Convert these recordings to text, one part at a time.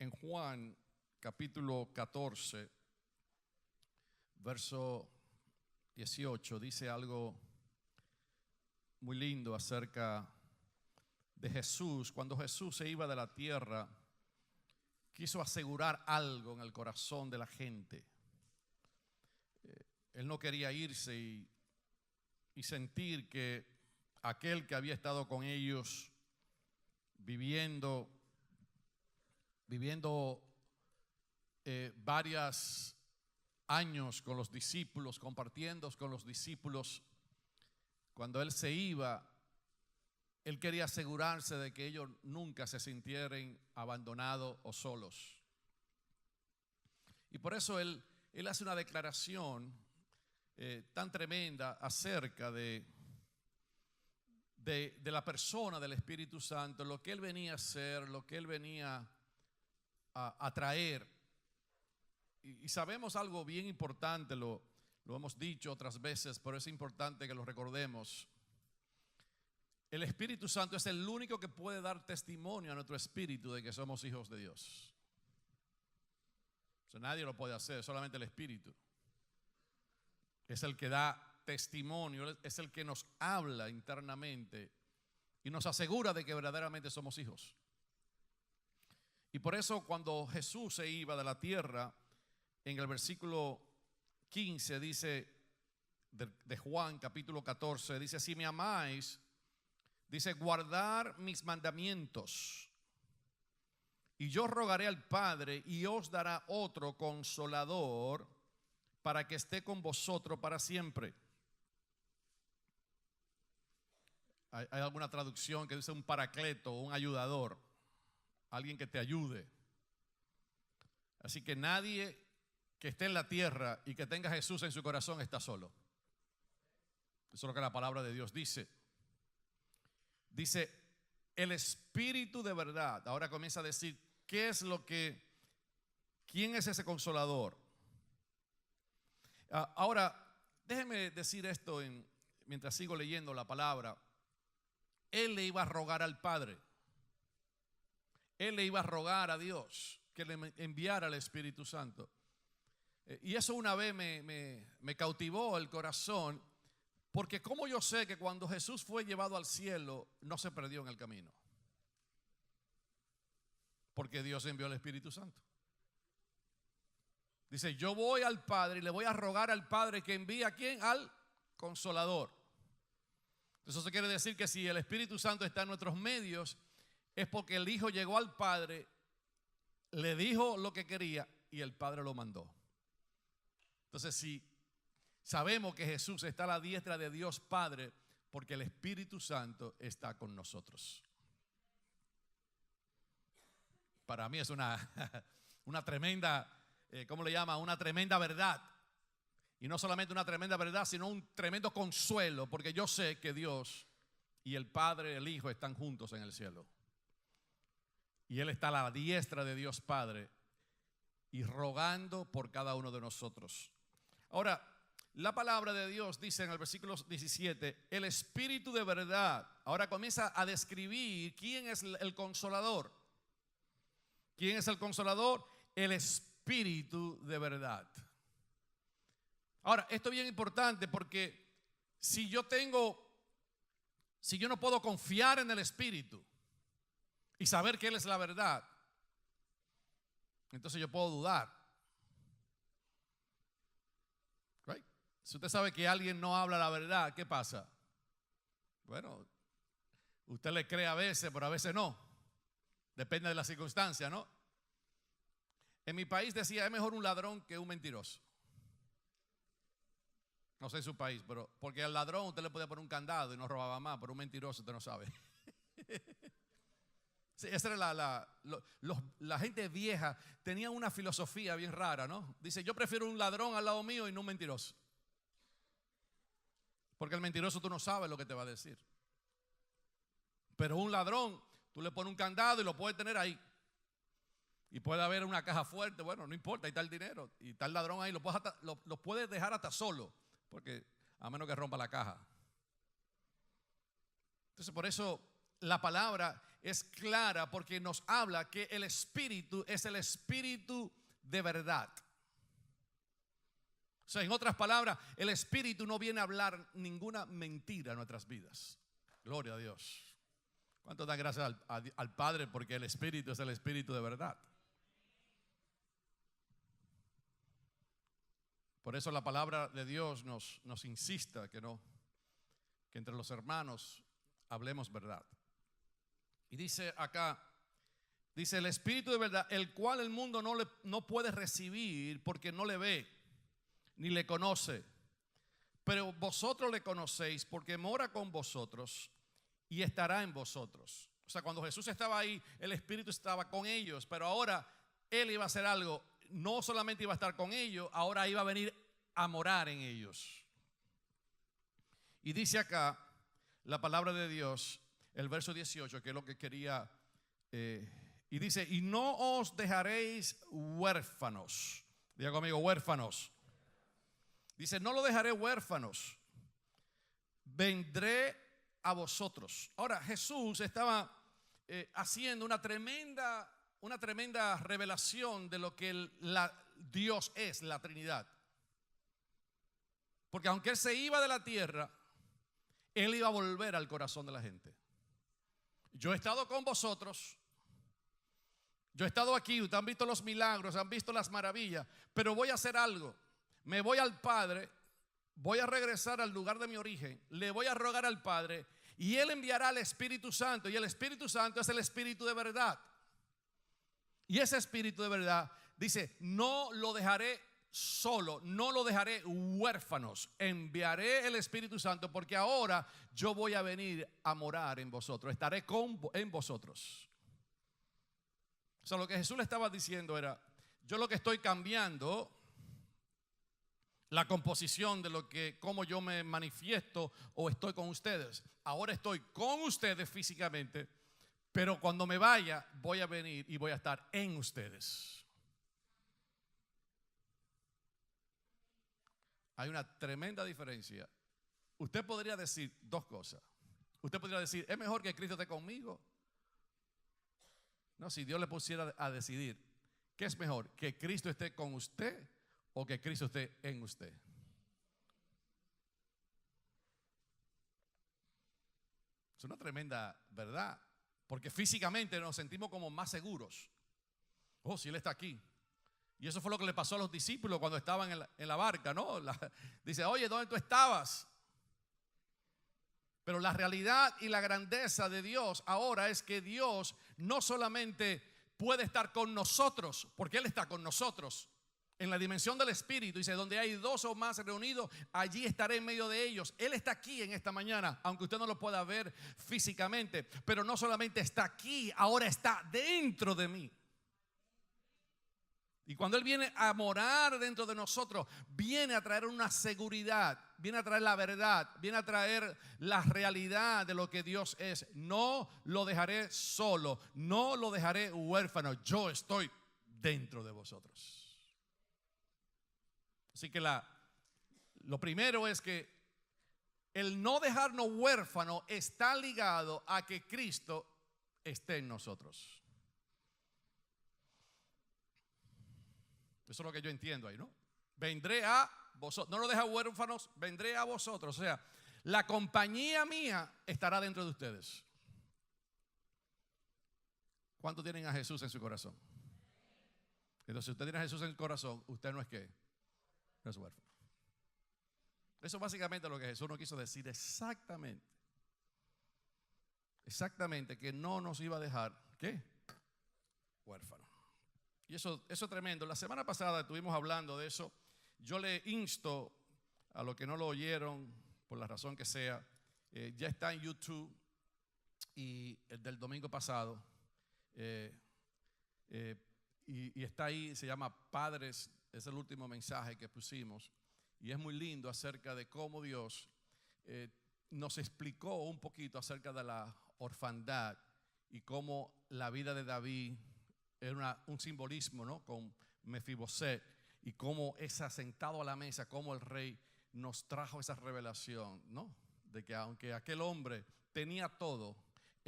En Juan capítulo 14, verso 18, dice algo muy lindo acerca de Jesús. Cuando Jesús se iba de la tierra, quiso asegurar algo en el corazón de la gente. Él no quería irse y sentir que aquel que había estado con ellos viviendo varios años con los discípulos, compartiendo con los discípulos, cuando Él se iba, Él quería asegurarse de que ellos nunca se sintieran abandonados o solos. Y por eso Él hace una declaración tan tremenda acerca de la persona del Espíritu Santo, lo que Él venía a hacer, lo que Él venía a traer. Y sabemos algo bien importante, lo hemos dicho otras veces, pero es importante que lo recordemos. El Espíritu Santo es el único que puede dar testimonio a nuestro espíritu de que somos hijos de Dios. O sea, nadie lo puede hacer, solamente el Espíritu. Es el que da testimonio, es el que nos habla internamente y nos asegura de que verdaderamente somos hijos. Y por eso cuando Jesús se iba de la tierra, en el versículo 15 dice de Juan capítulo 14, dice: si me amáis, dice, guardar mis mandamientos, y yo rogaré al Padre y os dará otro consolador para que esté con vosotros para siempre. Hay alguna traducción que dice un paracleto, un ayudador, alguien que te ayude. Así que nadie que esté en la tierra y que tenga a Jesús en su corazón está solo. Eso es lo que la palabra de Dios dice. Dice, el Espíritu de verdad. Ahora comienza a decir, ¿quién es ese consolador? Ahora, déjeme decir esto mientras sigo leyendo la palabra. Él le iba a rogar al Padre. Él le iba a rogar a Dios que le enviara al Espíritu Santo. Y eso una vez me cautivó el corazón, porque como yo sé que cuando Jesús fue llevado al cielo, no se perdió en el camino. Porque Dios envió al Espíritu Santo. Dice, yo voy al Padre y le voy a rogar al Padre que envíe ¿a quién? Al Consolador. Eso se quiere decir que si el Espíritu Santo está en nuestros medios, es porque el Hijo llegó al Padre, le dijo lo que quería y el Padre lo mandó. Entonces, si sabemos que Jesús está a la diestra de Dios Padre, porque el Espíritu Santo está con nosotros. Para mí es una tremenda, ¿cómo le llama? Una tremenda verdad. Y no solamente una tremenda verdad, sino un tremendo consuelo, porque yo sé que Dios y el Padre y el Hijo están juntos en el cielo. Y Él está a la diestra de Dios Padre y rogando por cada uno de nosotros. Ahora, la palabra de Dios dice en el versículo 17, el Espíritu de verdad. Ahora comienza a describir quién es el Consolador. ¿Quién es el Consolador? El Espíritu de verdad. Ahora, esto es bien importante porque si yo no puedo confiar en el Espíritu y saber que Él es la verdad, entonces yo puedo dudar. Right? Si usted sabe que alguien no habla la verdad, ¿qué pasa? Bueno, usted le cree a veces, pero a veces no. Depende de la circunstancia, ¿no? En mi país decía, es mejor un ladrón que un mentiroso. No sé en su país, pero porque al ladrón usted le podía poner un candado y no robaba más, pero un mentiroso usted no sabe. Sí, esa era la gente vieja tenía una filosofía bien rara, ¿no? Dice, yo prefiero un ladrón al lado mío y no un mentiroso. Porque el mentiroso tú no sabes lo que te va a decir. Pero un ladrón, tú le pones un candado y lo puedes tener ahí. Y puede haber una caja fuerte, bueno, no importa, ahí está el dinero. Y está el ladrón ahí, lo puedes dejar hasta solo. Porque a menos que rompa la caja. Entonces por eso la palabra es clara porque nos habla que el Espíritu es el Espíritu de verdad. O sea, en otras palabras, el Espíritu no viene a hablar ninguna mentira en nuestras vidas. Gloria a Dios. ¿Cuánto dan gracias al Padre? Porque el Espíritu es el Espíritu de verdad. Por eso la palabra de Dios nos insista que entre los hermanos hablemos verdad. Y dice acá, dice el Espíritu de verdad, el cual el mundo no puede recibir porque no le ve ni le conoce. Pero vosotros le conocéis porque mora con vosotros y estará en vosotros. O sea, cuando Jesús estaba ahí, el Espíritu estaba con ellos, pero ahora Él iba a hacer algo. No solamente iba a estar con ellos, ahora iba a venir a morar en ellos. Y dice acá la palabra de Dios, el verso 18, que es lo que quería, y dice, y no os dejaréis huérfanos. Diga conmigo, huérfanos. Dice, no lo dejaré huérfanos, vendré a vosotros. Ahora, Jesús estaba haciendo una tremenda revelación de lo que Dios es, la Trinidad. Porque aunque Él se iba de la tierra, Él iba a volver al corazón de la gente. Yo he estado con vosotros, yo he estado aquí, ustedes han visto los milagros, han visto las maravillas, pero voy a hacer algo. Me voy al Padre, voy a regresar al lugar de mi origen, le voy a rogar al Padre y Él enviará al Espíritu Santo, y el Espíritu Santo es el Espíritu de verdad. Y ese Espíritu de verdad dice, no lo dejaré solo, no lo dejaré huérfanos, enviaré el Espíritu Santo porque ahora yo voy a venir a morar en vosotros, estaré en vosotros. O sea, lo que Jesús le estaba diciendo era, yo lo que estoy cambiando la composición de cómo yo me manifiesto o estoy con ustedes. Ahora estoy con ustedes físicamente, pero cuando me vaya voy a venir y voy a estar en ustedes. Hay una tremenda diferencia. Usted podría decir dos cosas. Usted podría decir, ¿es mejor que Cristo esté conmigo? No, si Dios le pusiera a decidir, ¿qué es mejor? ¿Que Cristo esté con usted o que Cristo esté en usted? Es una tremenda verdad, porque físicamente nos sentimos como más seguros. Oh, si Él está aquí. Y eso fue lo que le pasó a los discípulos cuando estaban en la barca, ¿no? Dice, oye, ¿dónde tú estabas? Pero la realidad y la grandeza de Dios ahora es que Dios no solamente puede estar con nosotros, porque Él está con nosotros en la dimensión del Espíritu. Dice, donde hay dos o más reunidos, allí estaré en medio de ellos. Él está aquí en esta mañana, aunque usted no lo pueda ver físicamente. Pero no solamente está aquí, ahora está dentro de mí. Y cuando Él viene a morar dentro de nosotros, viene a traer una seguridad, viene a traer la verdad, viene a traer la realidad de lo que Dios es. No lo dejaré solo, no lo dejaré huérfano, yo estoy dentro de vosotros. Así que lo primero es que el no dejarnos huérfanos está ligado a que Cristo esté en nosotros. Eso es lo que yo entiendo ahí, ¿no? Vendré a vosotros, no lo deja huérfanos, vendré a vosotros. O sea, la compañía mía estará dentro de ustedes. ¿Cuántos tienen a Jesús en su corazón? Entonces, si usted tiene a Jesús en el corazón, usted no es ¿qué? No es huérfano. Eso es básicamente lo que Jesús nos quiso decir exactamente. Exactamente, que no nos iba a dejar, ¿qué? Huérfano. Y eso es tremendo. La semana pasada estuvimos hablando de eso. Yo le insto a los que no lo oyeron, por la razón que sea, ya está en YouTube, y el del domingo pasado, y está ahí, se llama Padres, es el último mensaje que pusimos, y es muy lindo acerca de cómo Dios nos explicó un poquito acerca de la orfandad y cómo la vida de David era un simbolismo, ¿no? Con Mefiboset, y cómo es sentado a la mesa, cómo el rey nos trajo esa revelación, ¿no? De que aunque aquel hombre tenía todo,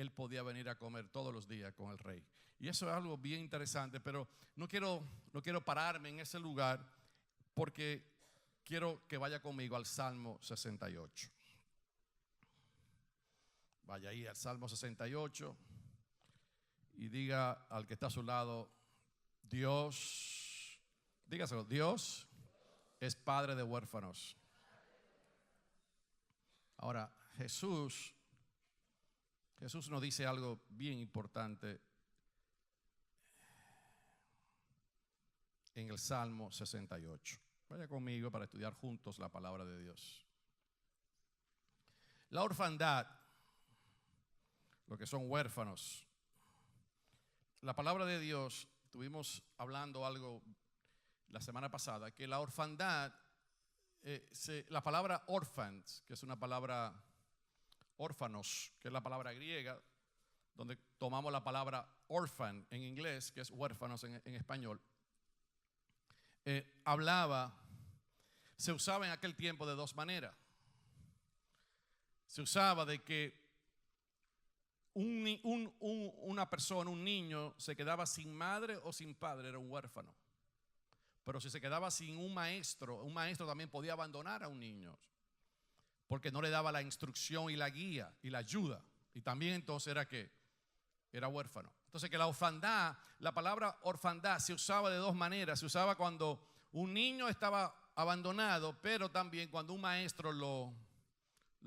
él podía venir a comer todos los días con el rey. Y eso es algo bien interesante, pero no quiero pararme en ese lugar porque quiero que vaya conmigo al Salmo 68. Vaya ahí al Salmo 68 y diga al que está a su lado, dígaselo, Dios es padre de huérfanos. Ahora, Jesús nos dice algo bien importante en el Salmo 68. Vaya conmigo para estudiar juntos la palabra de Dios. La orfandad, lo que son huérfanos. La palabra de Dios, estuvimos hablando algo la semana pasada, que la orfandad, la palabra orphans, que es una palabra, órfanos, que es la palabra griega, donde tomamos la palabra orphan en inglés, que es huérfanos en español, se usaba en aquel tiempo de dos maneras. Se usaba de que una persona, un niño, se quedaba sin madre o sin padre, era un huérfano. Pero si se quedaba sin un maestro también podía abandonar a un niño, porque no le daba la instrucción y la guía y la ayuda. Y también entonces era huérfano. Entonces que la orfandad, la palabra orfandad se usaba de dos maneras. Se usaba cuando un niño estaba abandonado, pero también cuando un maestro lo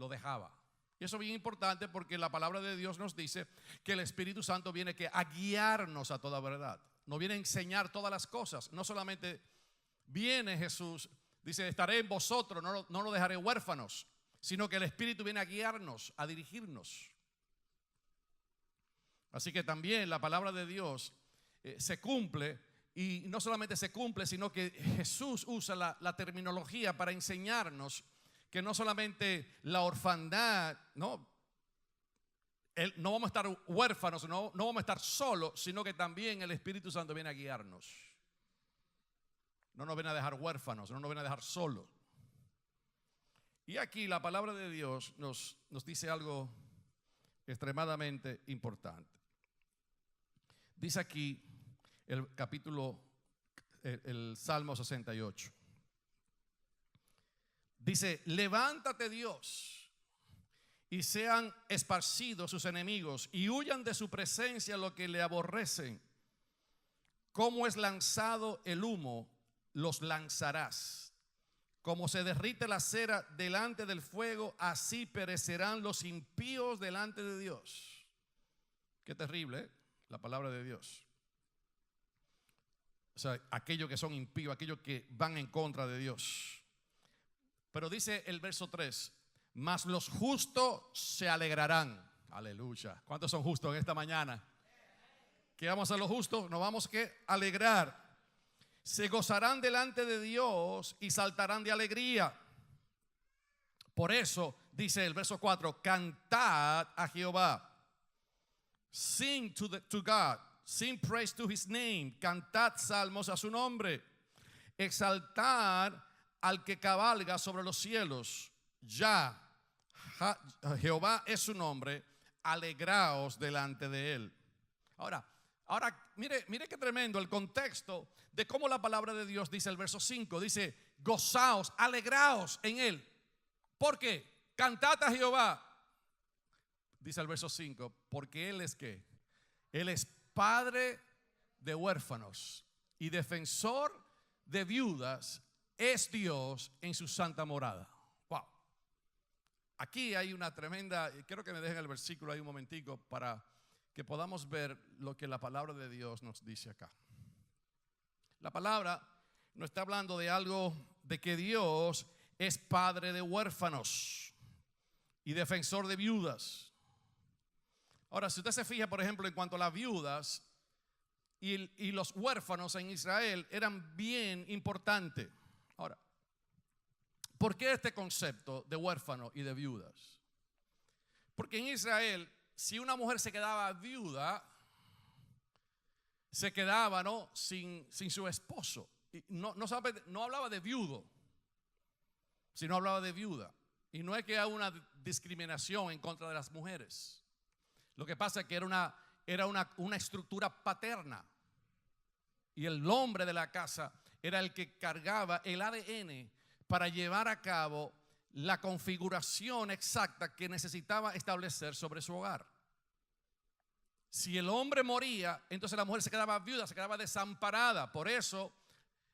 dejaba. Y eso es bien importante porque la palabra de Dios nos dice que el Espíritu Santo viene a guiarnos a toda verdad. Nos viene a enseñar todas las cosas. No solamente viene Jesús, dice, estaré en vosotros, no lo dejaré huérfanos, sino que el Espíritu viene a guiarnos, a dirigirnos. Así que también la palabra de Dios se cumple, y no solamente se cumple, sino que Jesús usa la terminología para enseñarnos que no solamente la orfandad, no vamos a estar huérfanos, no vamos a estar solos, sino que también el Espíritu Santo viene a guiarnos. No nos viene a dejar huérfanos, no nos viene a dejar solos. Y aquí la palabra de Dios nos dice algo extremadamente importante. Dice aquí el capítulo, el Salmo 68. Dice, levántate Dios y sean esparcidos sus enemigos y huyan de su presencia los que le aborrecen. Como es lanzado el humo, los lanzarás. Como se derrite la cera delante del fuego, así perecerán los impíos delante de Dios. Qué terrible, ¿eh? La palabra de Dios. O sea, aquellos que son impíos, aquellos que van en contra de Dios. Pero dice el verso 3, mas los justos se alegrarán. Aleluya. ¿Cuántos son justos en esta mañana? ¿Qué vamos a los justos? Nos vamos a alegrar. Se gozarán delante de Dios y saltarán de alegría. Por eso dice el verso 4, cantad a Jehová. Sing to God. Sing praise to his name. Cantad salmos a su nombre. Exaltar al que cabalga sobre los cielos. Ya Jehová es su nombre. Alegraos delante de él. Ahora, mire qué tremendo el contexto de cómo la palabra de Dios dice el verso 5. Dice, gozaos, alegraos en él. ¿Por qué? Cantad a Jehová. Dice el verso 5, porque él es ¿qué? Él es padre de huérfanos y defensor de viudas, es Dios en su santa morada. Wow. Aquí hay una tremenda, quiero que me dejen el versículo ahí un momentico para que podamos ver lo que la palabra de Dios nos dice acá. La palabra nos está hablando de algo, de que Dios es padre de huérfanos y defensor de viudas. Ahora, si usted se fija, por ejemplo, en cuanto a las viudas y los huérfanos en Israel eran bien importantes. Ahora, ¿por qué este concepto de huérfano y de viudas? Porque en Israel, si una mujer se quedaba viuda, se quedaba sin su esposo. Y no hablaba de viudo, sino hablaba de viuda. Y no es que haya una discriminación en contra de las mujeres. Lo que pasa es que era una estructura paterna. Y el hombre de la casa era el que cargaba el ADN para llevar a cabo la configuración exacta que necesitaba establecer sobre su hogar. Si el hombre moría, entonces la mujer se quedaba viuda, se quedaba desamparada. Por eso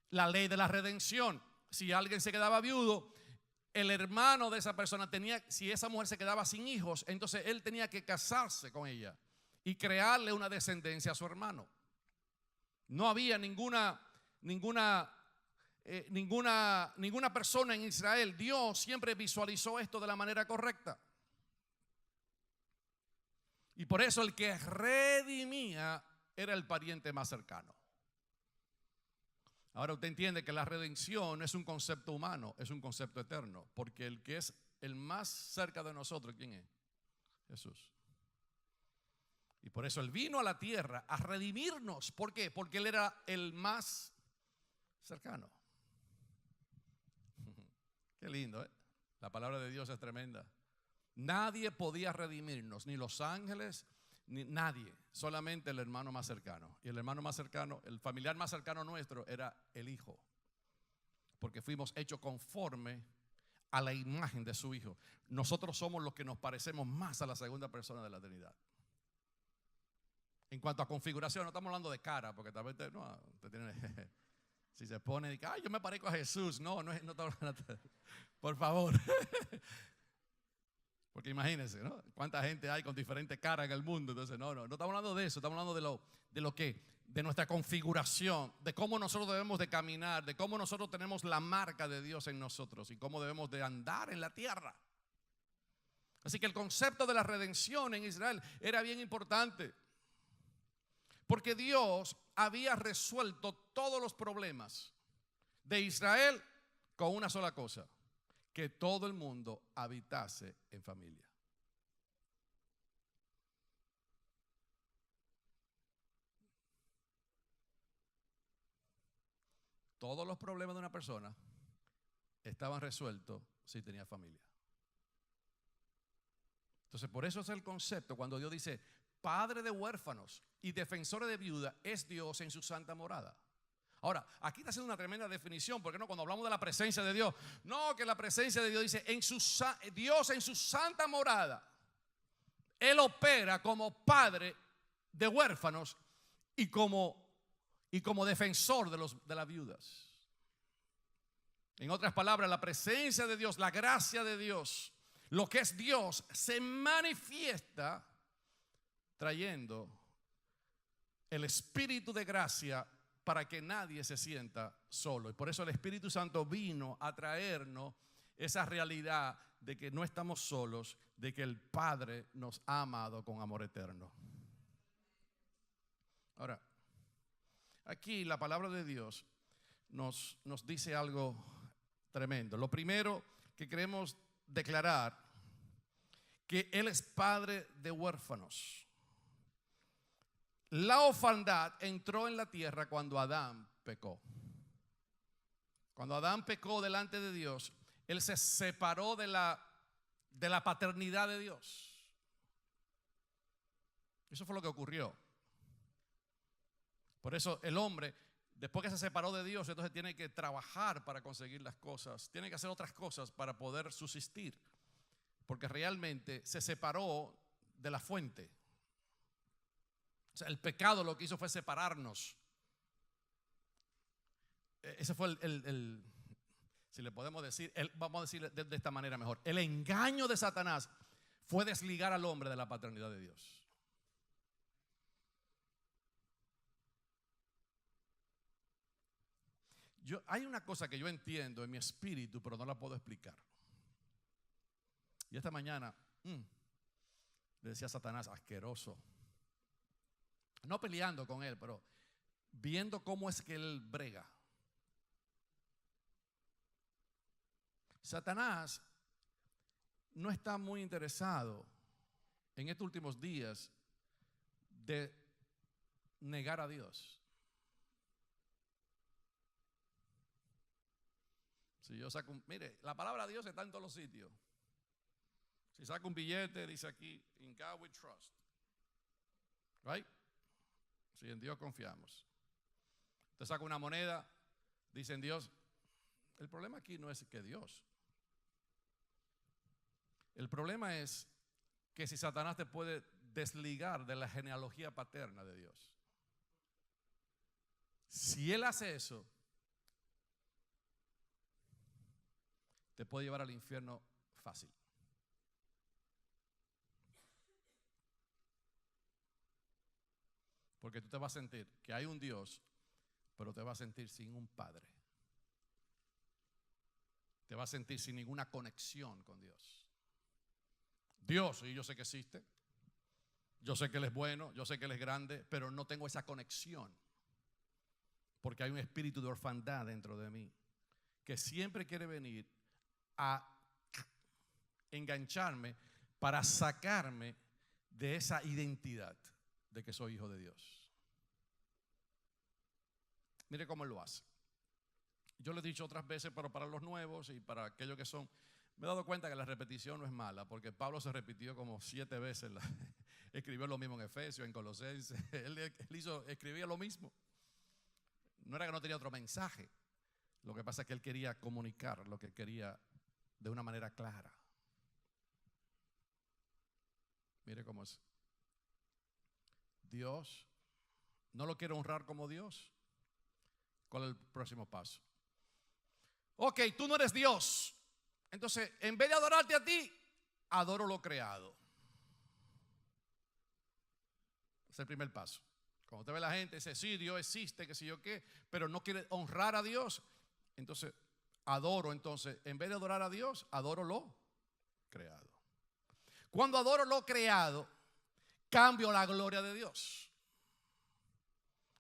la ley de la redención. Si alguien se quedaba viudo, el hermano de esa persona tenía, si esa mujer se quedaba sin hijos, entonces él tenía que casarse con ella y crearle una descendencia a su hermano. No había ninguna persona en Israel. Dios siempre visualizó esto de la manera correcta. Y por eso el que redimía era el pariente más cercano. Ahora usted entiende que la redención no es un concepto humano, es un concepto eterno. Porque el que es el más cerca de nosotros, ¿quién es? Jesús. Y por eso Él vino a la tierra a redimirnos. ¿Por qué? Porque Él era el más cercano. Qué lindo, ¿eh? La palabra de Dios es tremenda. Nadie podía redimirnos, ni los ángeles, ni nadie. Solamente el hermano más cercano. Y el hermano más cercano, el familiar más cercano nuestro era el Hijo. Porque fuimos hechos conforme a la imagen de su Hijo. Nosotros somos los que nos parecemos más a la segunda persona de la Trinidad. En cuanto a configuración, no estamos hablando de cara, porque tal vez usted tiene, si se pone y dice, ay, yo me parezco a Jesús. No estamos hablando, por favor. Porque imagínense, ¿no? Cuánta gente hay con diferentes caras en el mundo. Entonces, no estamos hablando de eso, estamos hablando de nuestra configuración, de cómo nosotros debemos de caminar, de cómo nosotros tenemos la marca de Dios en nosotros y cómo debemos de andar en la tierra. Así que el concepto de la redención en Israel era bien importante. Porque Dios había resuelto todos los problemas de Israel con una sola cosa: que todo el mundo habitase en familia. Todos los problemas de una persona estaban resueltos si tenía familia. Entonces, por eso es el concepto cuando Dios dice: Padre de huérfanos y defensor de viuda es Dios en su santa morada. Ahora, aquí está haciendo una tremenda definición, porque no, cuando hablamos de la presencia de Dios, no, que la presencia de Dios dice, Dios en su santa morada, Él opera como padre de huérfanos y como defensor de las viudas. En otras palabras, la presencia de Dios, la gracia de Dios, lo que es Dios, se manifiesta trayendo el espíritu de gracia para que nadie se sienta solo. Y por eso el Espíritu Santo vino a traernos esa realidad de que no estamos solos, de que el Padre nos ha amado con amor eterno. Ahora, aquí la palabra de Dios nos dice algo tremendo. Lo primero que queremos declarar, que Él es Padre de huérfanos. La orfandad entró en la tierra cuando Adán pecó. Cuando Adán pecó delante de Dios, él se separó de la paternidad de Dios. Eso fue lo que ocurrió. Por eso el hombre, después que se separó de Dios, entonces tiene que trabajar para conseguir las cosas. Tiene que hacer otras cosas para poder subsistir. Porque realmente se separó de la fuente. O sea, el pecado lo que hizo fue separarnos. Ese fue si le podemos decir, vamos a decir de esta manera mejor. El engaño de Satanás fue desligar al hombre de la paternidad de Dios. Hay una cosa que yo entiendo en mi espíritu, pero no la puedo explicar. Y esta mañana le decía a Satanás, asqueroso. No peleando con él, pero viendo cómo es que él brega. Satanás no está muy interesado en estos últimos días de negar a Dios. Si yo saco mire, la palabra de Dios está en todos los sitios. Si saco un billete, dice aquí, in God we trust. Right? Si en Dios confiamos. Usted saca una moneda, dice en Dios. El problema aquí no es que Dios. El problema es que si Satanás te puede desligar de la genealogía paterna de Dios. Si él hace eso, te puede llevar al infierno fácil. Porque tú te vas a sentir que hay un Dios, pero te vas a sentir sin un padre. Te vas a sentir sin ninguna conexión con Dios. Dios, y yo sé que existe, yo sé que Él es bueno, yo sé que Él es grande, pero no tengo esa conexión. Porque hay un espíritu de orfandad dentro de mí que siempre quiere venir a engancharme para sacarme de esa identidad de que soy hijo de Dios. Mire cómo Él lo hace. Yo le he dicho otras veces, pero para los nuevos y para aquellos que son, me he dado cuenta que la repetición no es mala, porque Pablo se repitió como 7 veces. Escribió lo mismo en Efesios, en Colosenses. Él escribía lo mismo. No era que no tenía otro mensaje. Lo que pasa es que él quería comunicar lo que quería de una manera clara. Mire cómo es. Dios no lo quiere honrar como Dios. ¿Cuál es el próximo paso? Ok, tú no eres Dios. Entonces, en vez de adorarte a ti, adoro lo creado. Es el primer paso. Cuando usted ve a la gente, dice, sí, Dios existe, que sé yo qué, pero no quiere honrar a Dios. Entonces, en vez de adorar a Dios, adoro lo creado. Cuando adoro lo creado, cambio la gloria de Dios.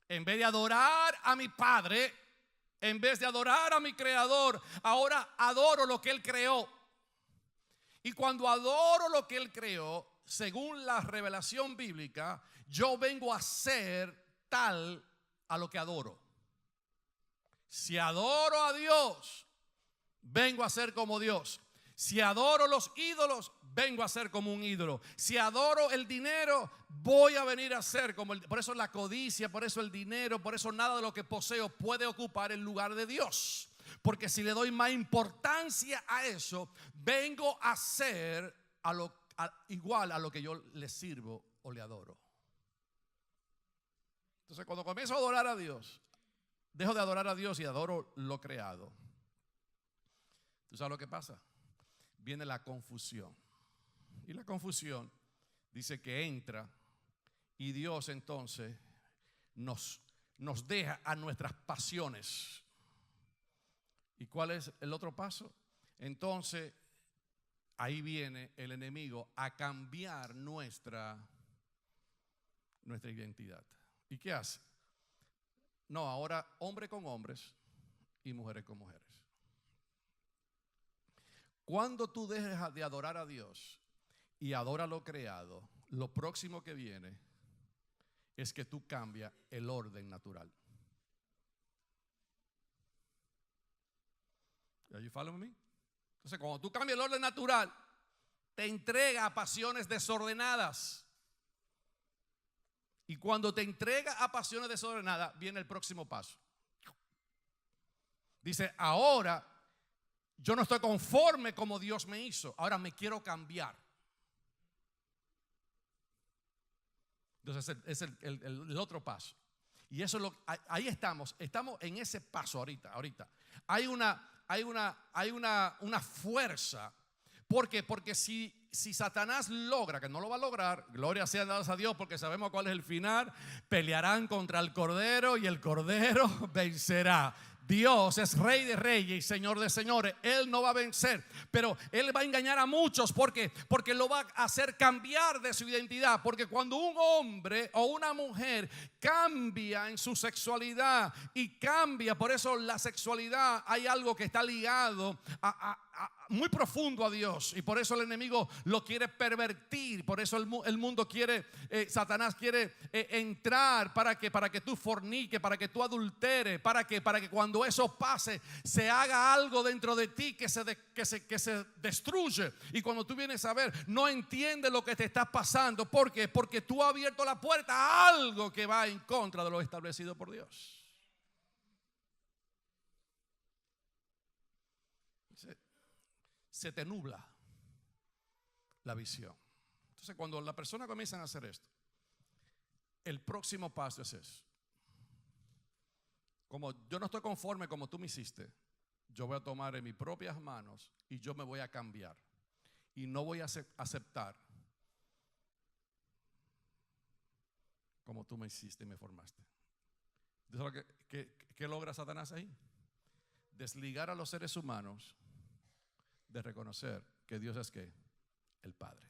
En vez de adorar a mi Padre, en vez de adorar a mi Creador, ahora adoro lo que Él creó. Y cuando adoro lo que Él creó, según la revelación bíblica, yo vengo a ser tal a lo que adoro. Si adoro a Dios, vengo a ser como Dios. Si adoro los ídolos, vengo a ser como un ídolo. Si adoro el dinero, voy a venir a ser como el. Por eso la codicia, por eso el dinero, por eso nada de lo que poseo puede ocupar el lugar de Dios. Porque si le doy más importancia a eso, vengo a ser igual a lo que yo le sirvo o le adoro. Entonces, cuando comienzo a adorar a Dios, dejo de adorar a Dios y adoro lo creado. ¿Tú sabes lo que pasa? Viene la confusión. Y la confusión dice que entra y Dios entonces nos deja a nuestras pasiones. ¿Y cuál es el otro paso? Entonces ahí viene el enemigo a cambiar nuestra identidad. ¿Y qué hace? No, ahora hombres con hombres y mujeres con mujeres. Cuando tú dejas de adorar a Dios y adora lo creado, lo próximo que viene es que tú cambias el orden natural. Are you following me? Entonces, cuando tú cambias el orden natural, te entrega a pasiones desordenadas. Y cuando te entrega a pasiones desordenadas, viene el próximo paso. Dice, ahora yo no estoy conforme como Dios me hizo. Ahora me quiero cambiar. Entonces es el otro paso. Y eso es ahí estamos en ese paso ahorita. Hay una fuerza. ¿Por qué? Porque si Satanás logra, que no lo va a lograr, gloria sea dadas a Dios, porque sabemos cuál es el final, pelearán contra el Cordero y el Cordero vencerá. Dios es Rey de reyes y Señor de señores. Él no va a vencer, pero Él va a engañar a muchos. ¿Por qué? Porque lo va a hacer cambiar de su identidad. Porque cuando un hombre o una mujer cambia en su sexualidad y cambia, por eso la sexualidad hay algo que está ligado muy profundo a Dios, y por eso el enemigo lo quiere pervertir. Por eso el mundo quiere, Satanás quiere entrar para que tú forniques, para que tú adulteres, para que cuando eso pase se haga algo dentro de ti que se destruye, y cuando tú vienes a ver no entiendes lo que te está pasando. ¿Por qué? Porque tú has abierto la puerta a algo que va en contra de lo establecido por Dios. Se te nubla la visión. Entonces, cuando la persona comienza a hacer esto, el próximo paso es eso. Como yo no estoy conforme como tú me hiciste, yo voy a tomar en mis propias manos y yo me voy a cambiar. Y no voy a aceptar como tú me hiciste y me formaste. Entonces, ¿qué logra Satanás ahí? Desligar a los seres humanos de reconocer que Dios es ¿qué? El Padre.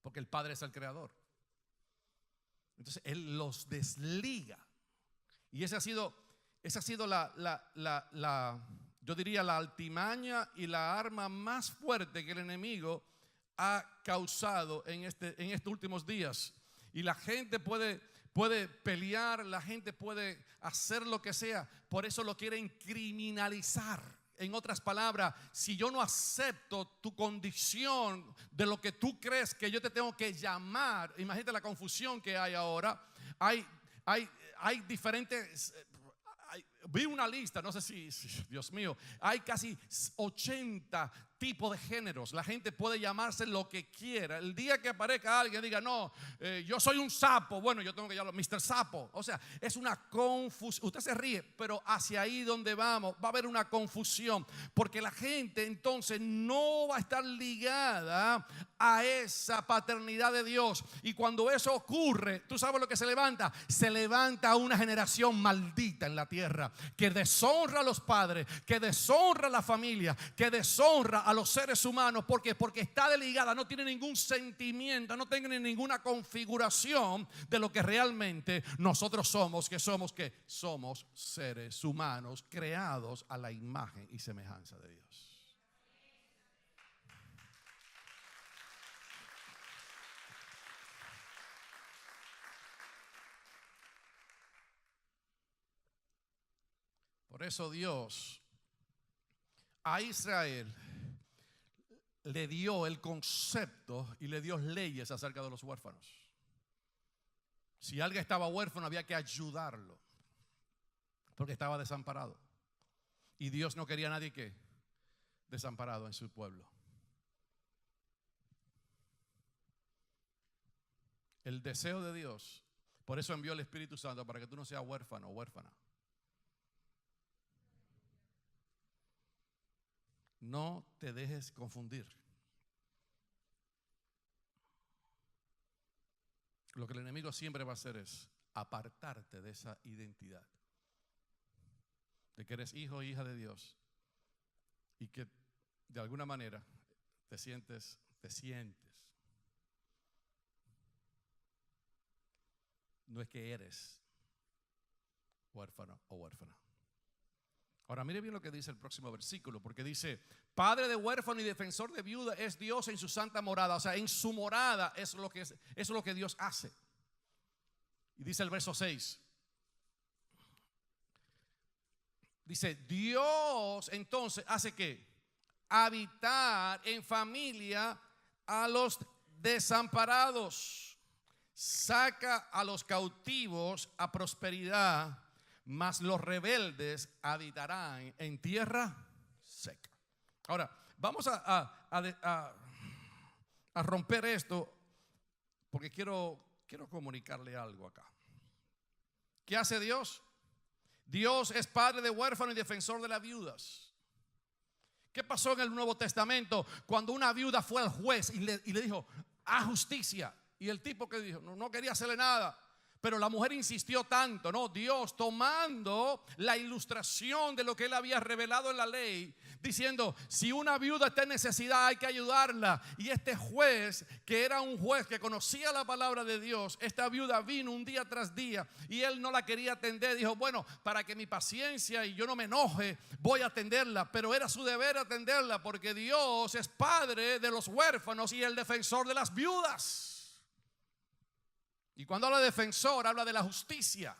Porque el Padre es el creador. Entonces Él los desliga. Y esa ha sido yo diría la altimaña y la arma más fuerte que el enemigo ha causado en estos últimos días. Y la gente puede pelear, la gente puede hacer lo que sea. Por eso lo quieren criminalizar. En otras palabras, si yo no acepto tu condición de lo que tú crees que yo te tengo que llamar, imagínate la confusión que hay ahora. Hay diferentes. Vi una lista, no sé si, Dios mío, hay casi 80 tipos de géneros. La gente puede llamarse lo que quiera. El día que aparezca alguien diga, no, yo soy un sapo, bueno, yo tengo que llamarlo Mr. Sapo. O sea, es una confusión. Usted se ríe, pero hacia ahí donde vamos va a haber una confusión, porque la gente entonces no va a estar ligada a esa paternidad de Dios. Y cuando eso ocurre, ¿tú sabes lo que se levanta? Se levanta una generación maldita en la tierra, que deshonra a los padres, que deshonra a la familia, que deshonra a los seres humanos. ¿Por qué? Porque está desligada, no tiene ningún sentimiento, no tiene ninguna configuración de lo que realmente nosotros somos, que somos seres humanos creados a la imagen y semejanza de Dios. Por eso Dios a Israel le dio el concepto y le dio leyes acerca de los huérfanos. Si alguien estaba huérfano, había que ayudarlo, porque estaba desamparado. Y Dios no quería a nadie que desamparado en su pueblo. El deseo de Dios, por eso envió el Espíritu Santo, para que tú no seas huérfano o huérfana. No te dejes confundir. Lo que el enemigo siempre va a hacer es apartarte de esa identidad, de que eres hijo o hija de Dios, y que de alguna manera te sientes no es que eres huérfano o huérfana. Ahora mire bien lo que dice el próximo versículo, porque dice: Padre de huérfano y defensor de viuda es Dios en su santa morada. O sea, en su morada eso es lo que Dios hace. Y dice el verso 6, dice: Dios entonces hace ¿qué? Habitar en familia a los desamparados, saca a los cautivos a prosperidad, mas los rebeldes habitarán en tierra seca. Ahora, vamos a romper esto, porque quiero comunicarle algo acá. ¿Qué hace Dios? Dios es padre de huérfanos y defensor de las viudas. ¿Qué pasó en el Nuevo Testamento cuando una viuda fue al juez y le dijo: haz justicia? Y el tipo que dijo, no quería hacerle nada. Pero la mujer insistió tanto, ¿no? Dios tomando la ilustración de lo que él había revelado en la ley, diciendo, si una viuda está en necesidad hay que ayudarla. Y este juez, que era un juez que conocía la palabra de Dios, esta viuda vino un día tras día y él no la quería atender. Dijo, bueno, para que mi paciencia y yo no me enoje, voy a atenderla. Pero era su deber atenderla porque Dios es padre de los huérfanos y el defensor de las viudas. Y cuando habla de defensor, habla de la justicia.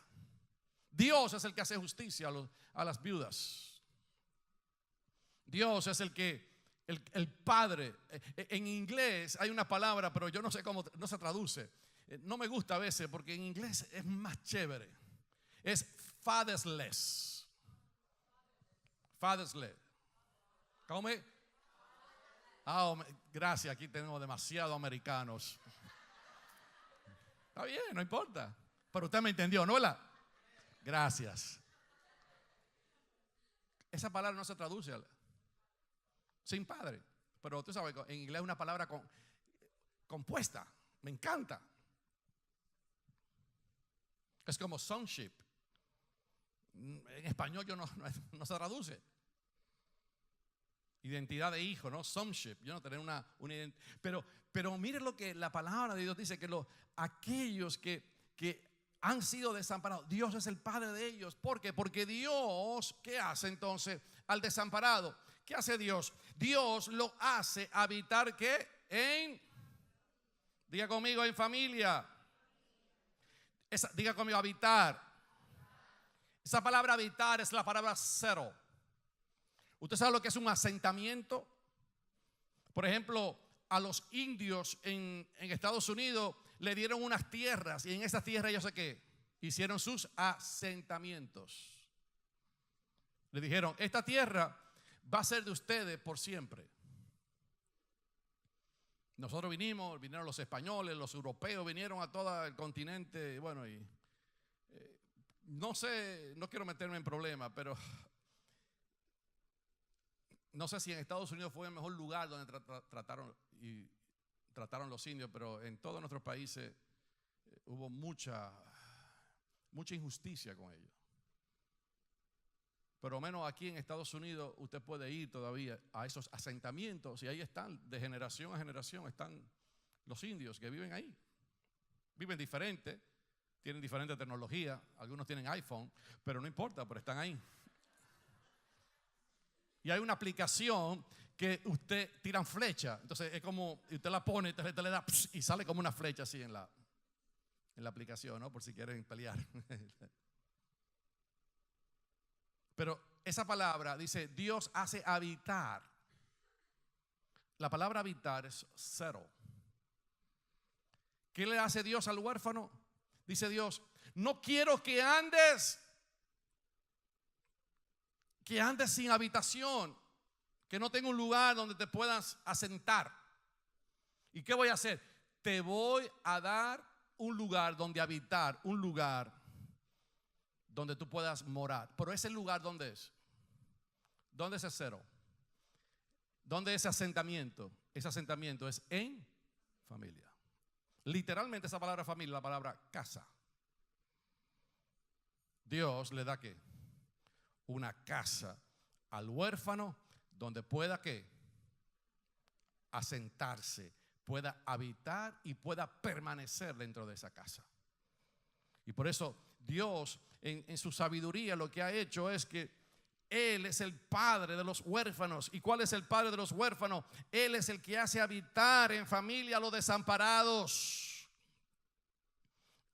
Dios es el que hace justicia a las viudas. Dios es el padre. En inglés hay una palabra, pero yo no sé cómo no se traduce. No me gusta a veces porque en inglés es más chévere. Es fatherless. Fatherless. ¿Cómo es? Gracias, aquí tenemos demasiados americanos. Está bien, no importa. Pero usted me entendió, ¿no? Gracias. Esa palabra no se traduce sin padre. Pero tú sabes, en inglés es una palabra compuesta. Me encanta. Es como sonship. En español no se traduce. Identidad de hijo, ¿no? Sonship. Yo no tener una identidad. Pero mire lo que la palabra de Dios dice, que aquellos que han sido desamparados, Dios es el padre de ellos. ¿Por qué? Porque Dios, ¿qué hace entonces al desamparado? ¿Qué hace Dios? Dios lo hace habitar, ¿qué? Diga conmigo, en familia. Diga conmigo, habitar. Esa palabra habitar es la palabra settle. ¿Usted sabe lo que es un asentamiento? Por ejemplo, a los indios en Estados Unidos le dieron unas tierras y en esas tierras ellos hicieron sus asentamientos. Le dijeron, esta tierra va a ser de ustedes por siempre. Nosotros vinieron los españoles, los europeos, vinieron a todo el continente. Bueno, no sé, no quiero meterme en problemas, pero no sé si en Estados Unidos fue el mejor lugar donde trataron los indios, pero en todos nuestros países hubo mucha injusticia con ellos. Pero menos aquí en Estados Unidos usted puede ir todavía a esos asentamientos y ahí están, de generación a generación están los indios que viven ahí. Viven diferente, tienen diferente tecnología, algunos tienen iPhone, pero no importa, pero están ahí. Y hay una aplicación que usted tiran flecha, entonces es como, usted la pone, entonces usted le da y sale como una flecha así en la aplicación, ¿no? Por si quieren pelear. Pero esa palabra dice, Dios hace habitar. La palabra habitar es settle. ¿Qué le hace Dios al huérfano? Dice Dios, no quiero que andes sin habitación, que no tenga un lugar donde te puedas asentar. ¿Y qué voy a hacer? Te voy a dar un lugar donde habitar, un lugar donde tú puedas morar. Pero ese lugar, ¿dónde es? ¿Dónde es ese cero? ¿Dónde es ese asentamiento? Ese asentamiento es en familia. Literalmente esa palabra familia, la palabra casa. Dios le da ¿qué? Una casa al huérfano donde pueda ¿qué? Asentarse, pueda habitar y pueda permanecer dentro de esa casa. Y por eso Dios en su sabiduría lo que ha hecho es que Él es el padre de los huérfanos. ¿Y cuál es el padre de los huérfanos? Él es el que hace habitar en familia a los desamparados.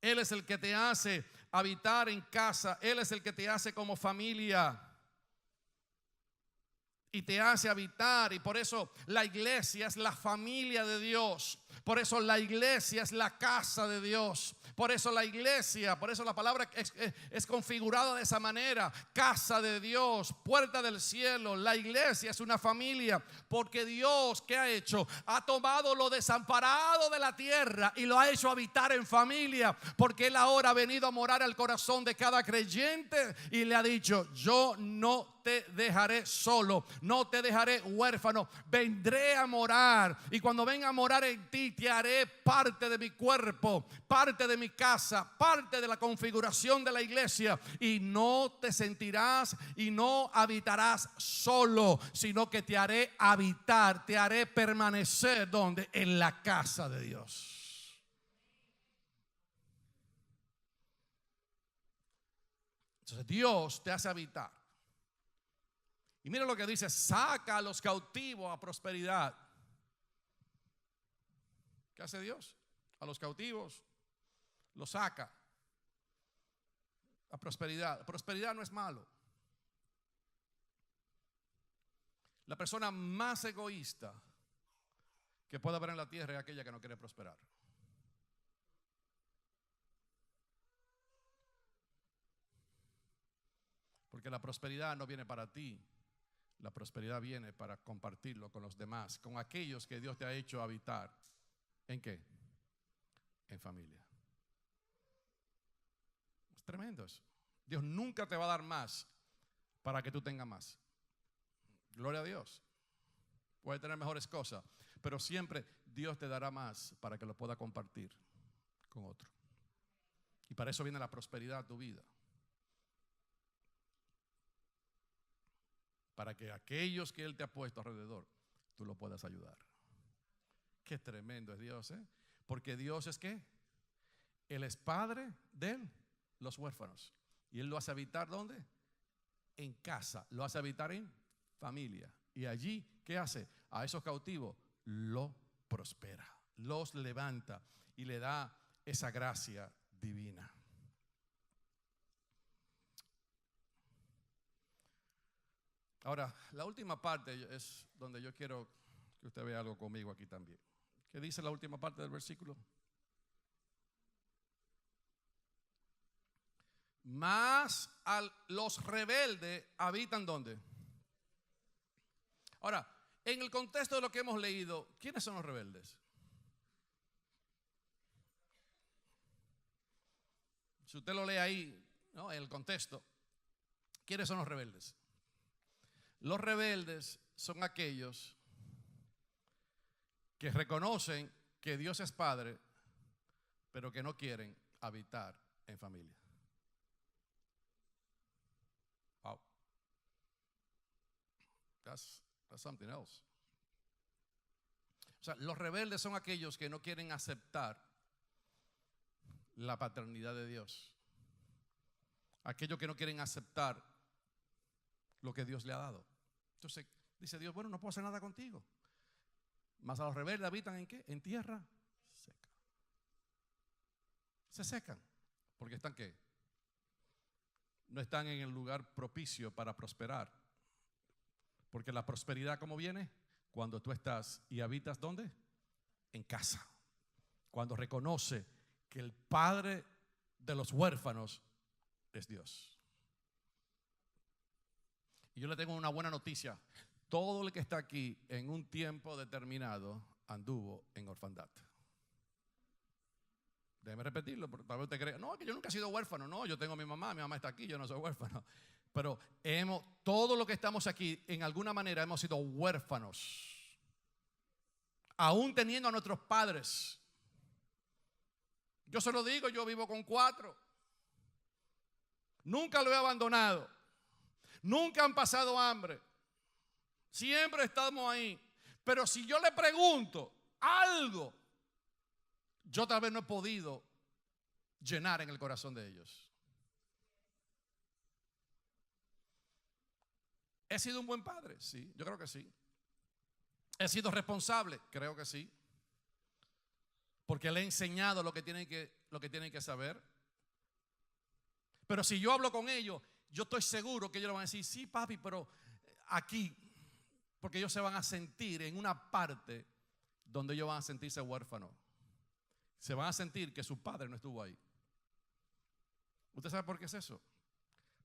Él es el que te hace habitar en casa. Él es el que te hace como familia y te hace habitar. Y por eso la iglesia es la familia de Dios. Por eso la iglesia es la casa de Dios. Por eso la iglesia, por eso la palabra es configurada de esa manera. Casa de Dios, puerta del cielo. La iglesia es una familia porque Dios, ¿qué ha hecho? Ha tomado lo desamparado de la tierra y lo ha hecho habitar en familia. Porque Él ahora ha venido a morar al corazón de cada creyente y le ha dicho, yo no te dejaré solo, no te dejaré huérfano, vendré a morar. Y cuando venga a morar en ti, ti te haré parte de mi cuerpo, parte de mi casa, parte de la configuración de la iglesia, y no te sentirás y no habitarás solo, sino que te haré habitar, te haré permanecer ¿dónde? En la casa de Dios. Entonces Dios te hace habitar. Y mira lo que dice: saca a los cautivos a prosperidad. ¿Qué hace Dios? A los cautivos los saca a prosperidad. Prosperidad no es malo. La persona más egoísta que puede haber en la tierra es aquella que no quiere prosperar. Porque la prosperidad no viene para ti. La prosperidad viene para compartirlo con los demás, con aquellos que Dios te ha hecho habitar. ¿En qué? En familia. Es tremendo eso. Dios nunca te va a dar más para que tú tengas más. Gloria a Dios. Puede tener mejores cosas, pero siempre Dios te dará más para que lo pueda compartir con otro. Y para eso viene la prosperidad a tu vida. Para que aquellos que Él te ha puesto alrededor, tú lo puedas ayudar. Qué tremendo es Dios, ¿eh? Porque Dios es ¿qué? Él es padre de los huérfanos. Y Él lo hace habitar ¿dónde? En casa. Lo hace habitar en familia. Y allí, ¿qué hace? A esos cautivos lo prospera, los levanta y le da esa gracia divina. Ahora, la última parte es donde yo quiero que usted vea algo conmigo aquí también. ¿Qué dice la última parte del versículo? Mas los rebeldes habitan ¿dónde? Ahora, en el contexto de lo que hemos leído, ¿quiénes son los rebeldes? Si usted lo lee ahí, ¿no? En el contexto, ¿quiénes son los rebeldes? Los rebeldes son aquellos que reconocen que Dios es Padre, pero que no quieren habitar en familia. Wow. That's something else. O sea, los rebeldes son aquellos que no quieren aceptar la paternidad de Dios. Aquellos que no quieren aceptar lo que Dios le ha dado. Entonces dice Dios: bueno, no puedo hacer nada contigo. Mas a los rebeldes habitan ¿en qué? En tierra seca. Se secan. Porque están ¿qué? No están en el lugar propicio para prosperar. Porque la prosperidad, ¿cómo viene? Cuando tú estás y habitas ¿dónde? En casa. Cuando reconoce que el Padre de los huérfanos es Dios. Y yo le tengo una buena noticia: todo el que está aquí en un tiempo determinado anduvo en orfandad. Déjeme repetirlo, porque tal vez usted cree: no, que yo nunca he sido huérfano. No, yo tengo a mi mamá está aquí, yo no soy huérfano. Pero todo lo que estamos aquí, en alguna manera hemos sido huérfanos, aún teniendo a nuestros padres. Yo se lo digo, yo vivo con 4. Nunca lo he abandonado. Nunca han pasado hambre. Siempre estamos ahí. Pero si yo le pregunto algo, yo tal vez no he podido llenar en el corazón de ellos. ¿He sido un buen padre? Sí, yo creo que sí. ¿He sido responsable? Creo que sí. Porque le he enseñado lo que tienen que saber. Pero si yo hablo con ellos, yo estoy seguro que ellos le van a decir: sí, papi, pero aquí. Porque ellos se van a sentir en una parte donde ellos van a sentirse huérfanos. Se van a sentir que su padre no estuvo ahí. ¿Usted sabe por qué es eso?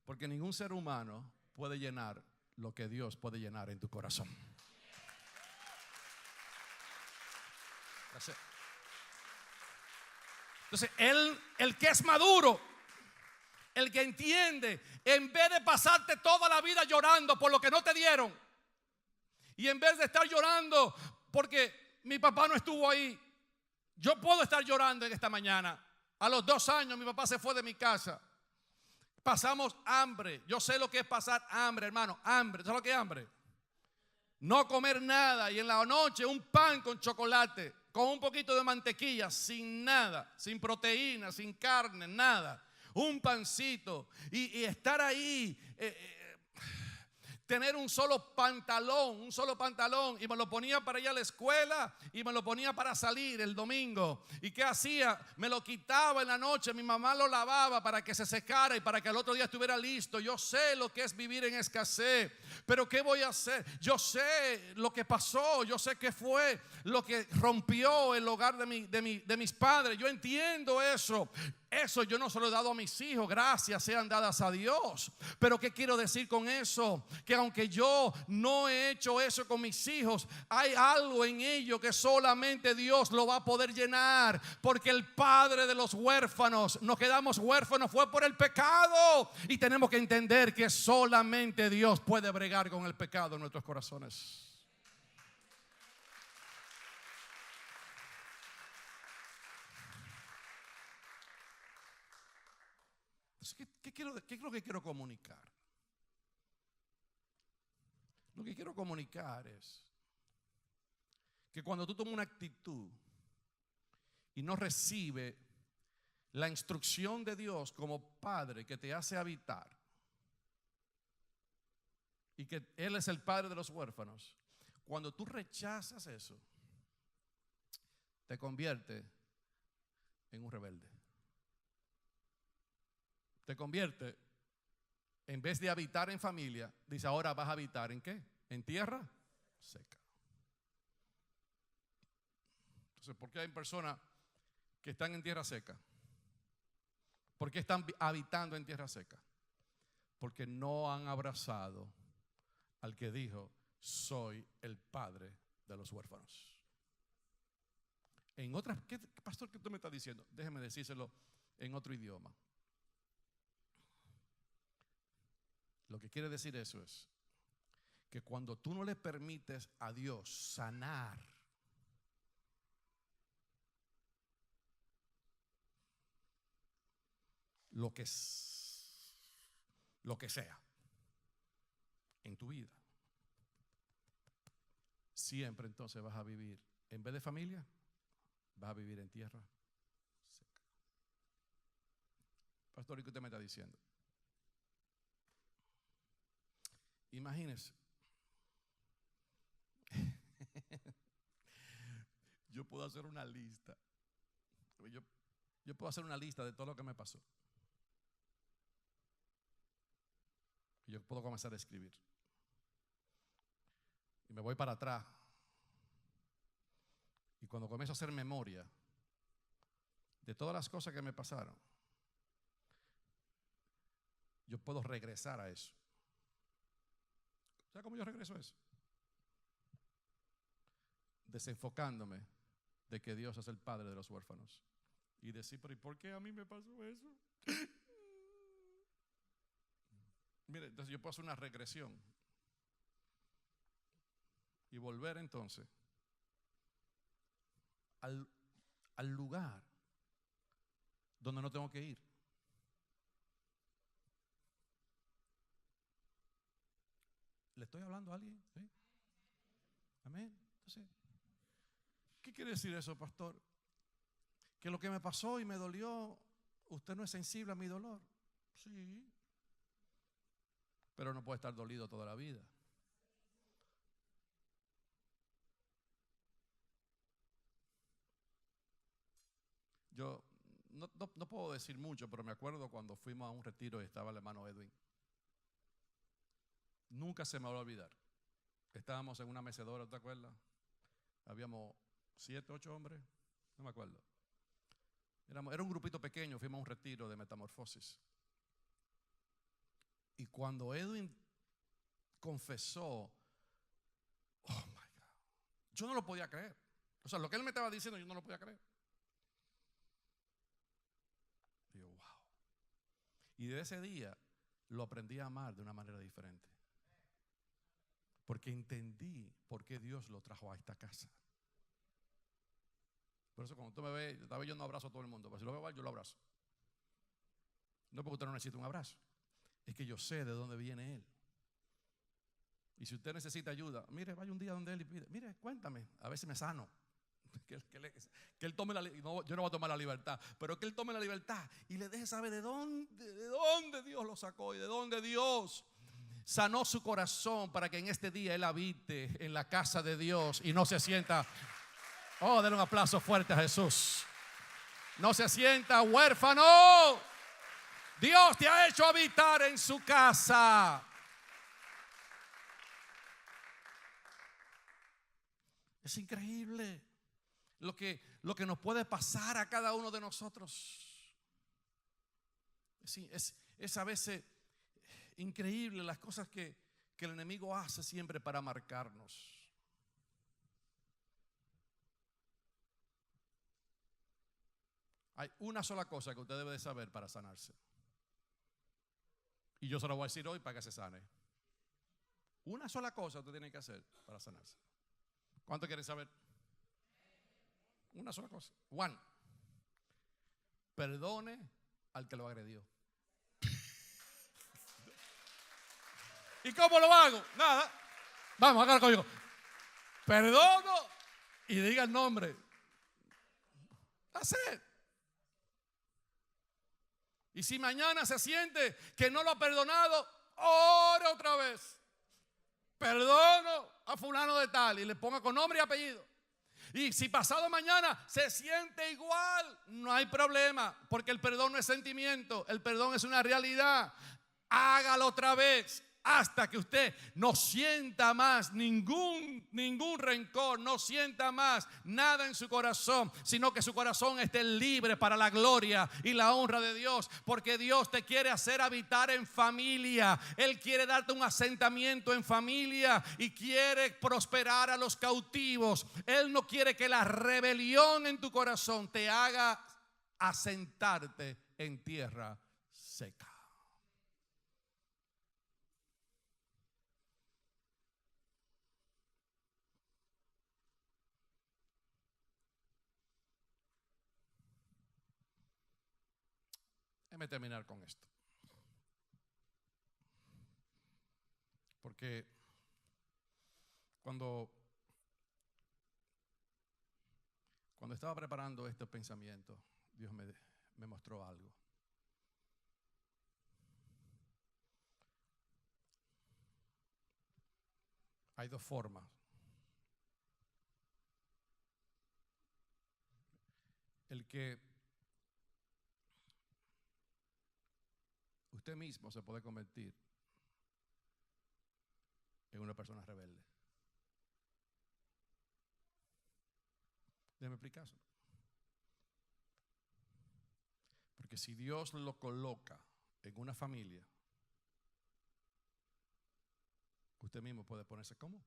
Porque ningún ser humano puede llenar lo que Dios puede llenar en tu corazón. Entonces, el que es maduro, el que entiende, en vez de pasarte toda la vida llorando por lo que no te dieron, y en vez de estar llorando porque mi papá no estuvo ahí, Yo puedo estar llorando en esta mañana. A los 2 años mi papá se fue de mi casa. Pasamos hambre. Yo sé lo que es pasar hambre, hermano. Hambre. ¿Sabes lo que es hambre? No comer nada. Y en la noche un pan con chocolate, con un poquito de mantequilla, sin nada, sin proteína, sin carne, nada. Un pancito. Y estar ahí. Tener un solo pantalón, y me lo ponía para ir a la escuela y me lo ponía para salir el domingo. ¿Y qué hacía? Me lo quitaba en la noche, mi mamá lo lavaba para que se secara y para que el otro día estuviera listo. Yo sé lo que es vivir en escasez, pero ¿qué voy a hacer? Yo sé lo que pasó, yo sé qué fue lo que rompió el hogar de mis padres. Yo entiendo eso. Eso yo no se lo he dado a mis hijos, gracias sean dadas a Dios. Pero ¿qué quiero decir con eso? Que aunque yo no he hecho eso con mis hijos, hay algo en ello que solamente Dios lo va a poder llenar. Porque el padre de los huérfanos, nos quedamos huérfanos, fue por el pecado. Y tenemos que entender que solamente Dios puede bregar con el pecado en nuestros corazones. ¿Qué es lo que quiero comunicar? Lo que quiero comunicar es que cuando tú tomas una actitud y no recibes la instrucción de Dios como Padre que te hace habitar, y que Él es el Padre de los huérfanos, cuando tú rechazas eso, te convierte en un rebelde. Te convierte, en vez de habitar en familia, dice ahora vas a habitar ¿en qué? En tierra seca. Entonces, ¿por qué hay personas que están en tierra seca? ¿Por qué están habitando en tierra seca? Porque no han abrazado al que dijo, soy el padre de los huérfanos. En otras, pastor, ¿qué tú me estás diciendo? Déjeme decírselo en otro idioma. Lo que quiere decir eso es que cuando tú no le permites a Dios sanar lo que sea en tu vida, siempre entonces vas a vivir, en vez de familia, vas a vivir en tierra seca. Pastor, ¿y qué usted me está diciendo? Imagínese, yo puedo hacer una lista. Yo puedo hacer una lista de todo lo que me pasó. Y yo puedo comenzar a escribir. Y me voy para atrás. Y cuando comienzo a hacer memoria de todas las cosas que me pasaron, yo puedo regresar a eso. ¿Sabes cómo yo regreso a eso? Desenfocándome de que Dios es el Padre de los huérfanos. Y decir, pero ¿y por qué a mí me pasó eso? Mire, entonces yo puedo hacer una regresión y volver entonces al lugar donde no tengo que ir. ¿Le estoy hablando a alguien? ¿Sí? Amén. Entonces, ¿qué quiere decir eso, pastor? Que lo que me pasó y me dolió, usted no es sensible a mi dolor. Sí, pero no puede estar dolido toda la vida. Yo no puedo decir mucho, pero me acuerdo cuando fuimos a un retiro y estaba el hermano Edwin. Nunca se me va a olvidar. Estábamos en una mecedora, ¿te acuerdas? Habíamos 7, 8 hombres, no me acuerdo. Era un grupito pequeño, fuimos a un retiro de metamorfosis. Y cuando Edwin confesó, oh my God, yo no lo podía creer. O sea, lo que él me estaba diciendo yo no lo podía creer. Y yo, wow. Y de ese día lo aprendí a amar de una manera diferente. Porque entendí por qué Dios lo trajo a esta casa. Por eso cuando usted me ve, tal vez yo no abrazo a todo el mundo, pero si lo veo, yo lo abrazo. No porque usted no necesite un abrazo, es que yo sé de dónde viene Él. Y si usted necesita ayuda, mire, vaya un día donde Él y pide, mire, cuéntame, a ver si me sano. Que Él tome no, yo no voy a tomar la libertad, pero que Él tome la libertad y le deje saber de dónde Dios lo sacó y de dónde Dios sanó su corazón para que en este día Él habite en la casa de Dios y no se sienta, oh, denle un aplauso fuerte a Jesús, no se sienta huérfano. Dios te ha hecho habitar en su casa. Es increíble lo que nos puede pasar a cada uno de nosotros. Es a veces increíble las cosas que el enemigo hace siempre para marcarnos. Hay una sola cosa que usted debe de saber para sanarse. Y yo se lo voy a decir hoy para que se sane. Una sola cosa usted tiene que hacer para sanarse. ¿Cuánto quieren saber? Una sola cosa. One. Perdone al que lo agredió. ¿Y cómo lo hago? Nada. Vamos, hágalo conmigo. Perdono y diga el nombre. That's it. Y si mañana se siente que no lo ha perdonado, ore otra vez. Perdono a fulano de tal y le ponga con nombre y apellido. Y si pasado mañana se siente igual, no hay problema, porque el perdón no es sentimiento, el perdón es una realidad. Hágalo otra vez hasta que usted no sienta más ningún rencor, no sienta más nada en su corazón, sino que su corazón esté libre para la gloria y la honra de Dios, porque Dios te quiere hacer habitar en familia. Él quiere darte un asentamiento en familia y quiere prosperar a los cautivos. Él no quiere que la rebelión en tu corazón te haga asentarte en tierra seca. Déjame terminar con esto. Porque cuando estaba preparando este pensamiento, Dios me mostró algo. Hay dos formas. El que usted mismo se puede convertir en una persona rebelde. Déjeme explicárselo. Porque si Dios lo coloca en una familia, usted mismo puede ponerse como